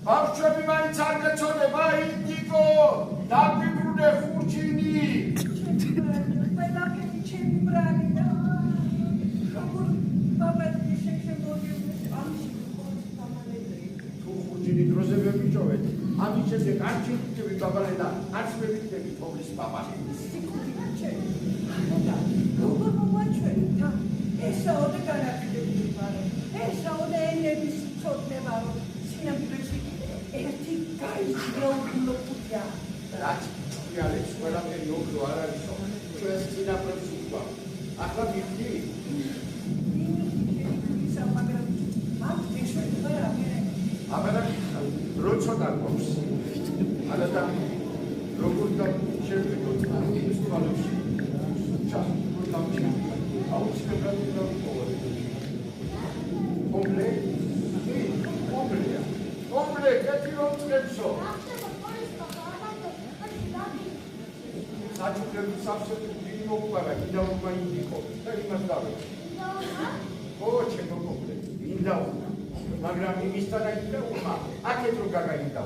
ბავშვები მაინც არ გეცოდება ინდიკო დაგვიბრუნე ხურჯინი ყველაფერი ჩემი ბრალი და როგორ ბაბაძე შეგმოგებდეს ამში თუ ხურჯინი დროზე ვებიჭოვეთ ამის შემდეგ არ ჩიქები ბაბალე და არც მე ვიქნები თოვლის ბაბალე როგორ მოვაჩვენე თა ესაოდე განაცხადებული ვარო ესაოდე ენების ცოდნება რომ სინამდვილეში ერთი გაიძიებულო პუტია რაც რეალებს ყველაფერი ოქრო არ არისო ჩვენს წინაპრებს უკვა ახლა მივდი მაგრამ ამ ეშვება რა აბა როცა დაგვაქვს და როგორ და შევიდოთ ის თვალებში ჩასულ დამჭი აუცილებლად უნდა ვიყოლოთ კომპლექტ ერთი რომ წლებსო საჩუქრები საფსები მოგყვარა გინდა ინდიკო და იმას დავეც ო ჩემო კომპლექტ გინდა მაგრამ იმისთან აიჭრა უმა აქეთ რო გაგაინდა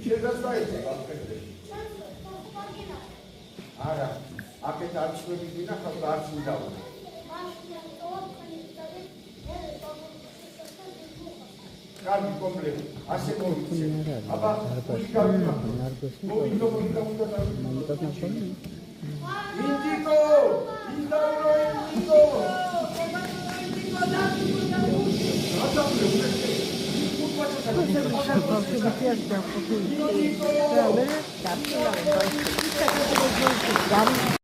შედას დაიწყება არა აქეთ არც მიგინა ხალხ არც მინდაო კარგი კომპლექტ ასე მოვიცე აბა ინდიკო ინდაურო ინდიკო Gracias.